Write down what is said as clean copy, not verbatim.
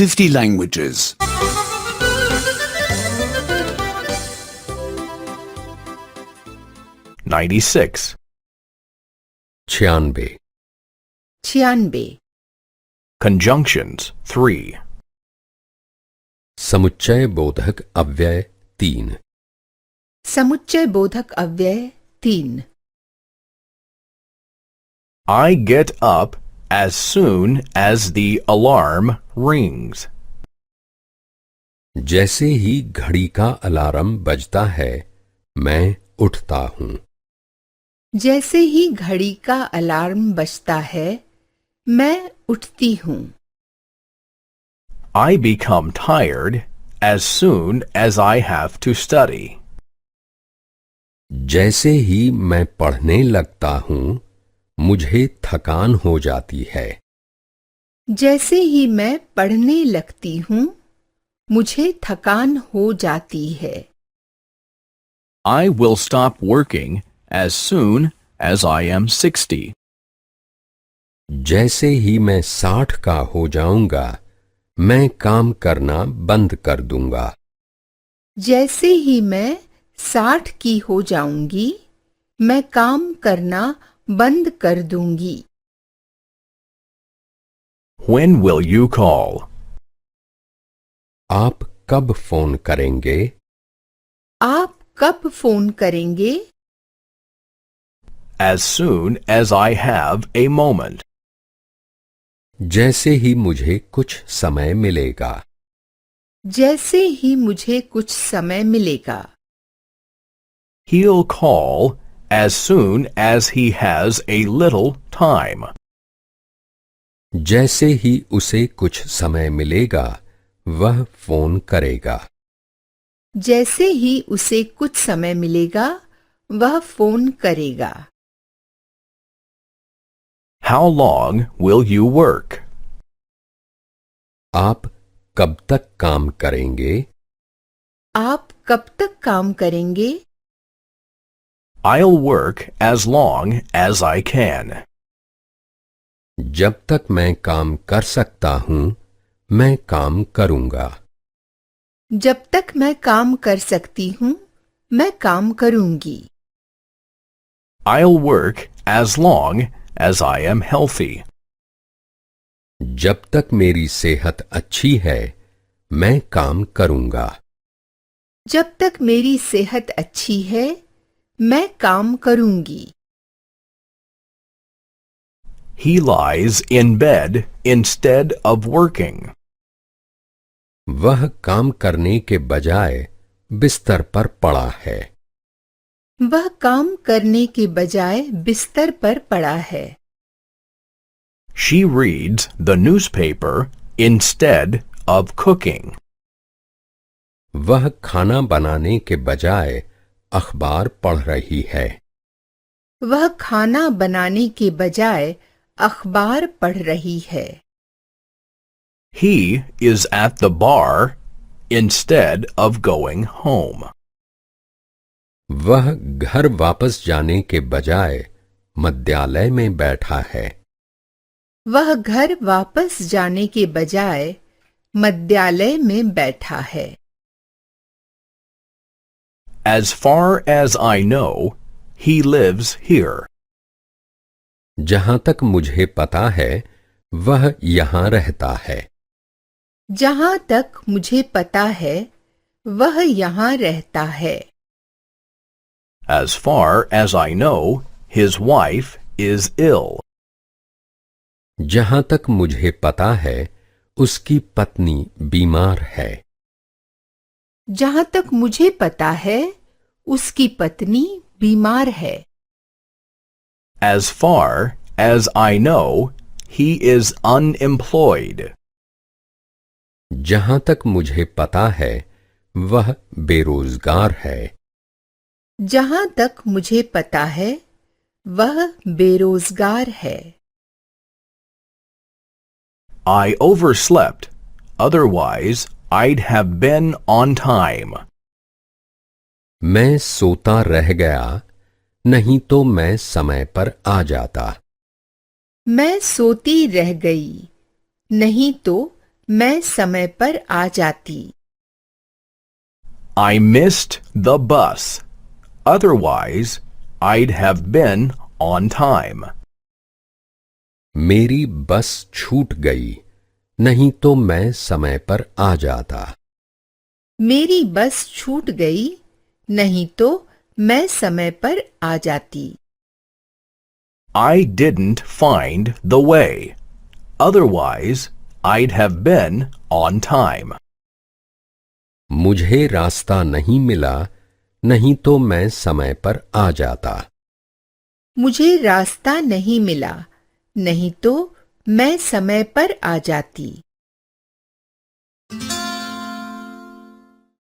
50 languages. 96. 96 96 Conjunctions 3. समुच्चय बोधक अव्यय 3 समुच्चय बोधक अव्यय 3 I get up as soon as the alarm rings. जैसे ही घड़ी का अलार्म बजता है मैं उठता हूँ। जैसे ही घड़ी का अलार्म बजता है मैं उठती हूँ। I become tired as soon as I have to study. जैसे ही मैं पढ़ने लगता हूँ मुझे थकान हो जाती है। जैसे ही मैं पढ़ने लगती हूँ मुझे थकान हो जाती है। I will stop working as soon as I am 60. जैसे ही मैं 60 का हो जाऊंगा मैं काम करना बंद कर दूंगा। जैसे ही मैं 60 की हो जाऊंगी मैं काम करना बंद कर दूंगी। When will you call? आप कब फोन करेंगे? आप कब फोन करेंगे? As soon as I have a moment. जैसे ही मुझे कुछ समय मिलेगा। जैसे ही मुझे कुछ समय मिलेगा। He'll call as soon as he has a little time. जैसे ही उसे कुछ समय मिलेगा वह फोन करेगा। जैसे ही उसे कुछ समय मिलेगा वह फोन करेगा। How long will you work? आप कब तक काम करेंगे? आप कब तक काम करेंगे? I'll work as long as I can. जब तक मैं काम कर सकता हूं मैं काम करूंगा। जब तक मैं काम कर सकती हूँ मैं काम करूंगी। I'll work as long as I am healthy. जब तक मेरी सेहत अच्छी है मैं काम करूंगा। जब तक मेरी सेहत अच्छी है मैं काम करूंगी। He lies in bed instead of working. वह काम करने के बजाय बिस्तर पर पड़ा है। वह काम करने के बजाय बिस्तर पर पड़ा है। She reads the newspaper instead of cooking. वह खाना बनाने के बजाय अखबार पढ़ रही है। वह खाना बनाने के बजाय अखबार पढ़ रही है। He is at the bar instead of going home. वह घर वापस जाने के बजाय मद्यालय में बैठा है। वह घर वापस जाने के बजाय मद्यालय में बैठा है। As far as I know, he lives here. जहां तक मुझे पता है वह यहां रहता है। जहां तक मुझे पता है वह यहां रहता है। As far as I know, his wife is ill. जहां तक मुझे पता है उसकी पत्नी बीमार है। जहां तक मुझे पता है उसकी पत्नी बीमार है। As far as I know, he is unemployed. जहां तक मुझे पता है वह बेरोजगार है। जहां तक मुझे पता है वह बेरोजगार है। I overslept. Otherwise, I'd have been on time. मैं सोता रह गया नहीं तो मैं समय पर आ जाता। मैं सोती रह गई नहीं तो मैं समय पर आ जाती. I missed the bus. Otherwise, I'd have been on time. मेरी बस छूट गई, नहीं तो मैं समय पर आ जाता. मेरी बस छूट गई, नहीं तो मैं समय पर आ जाती. I didn't find the way. Otherwise, I'd have been on time. मुझे रास्ता नहीं मिला, नहीं तो मैं समय पर आ जाता. मुझे रास्ता नहीं मिला, नहीं तो मैं समय पर आ जाती.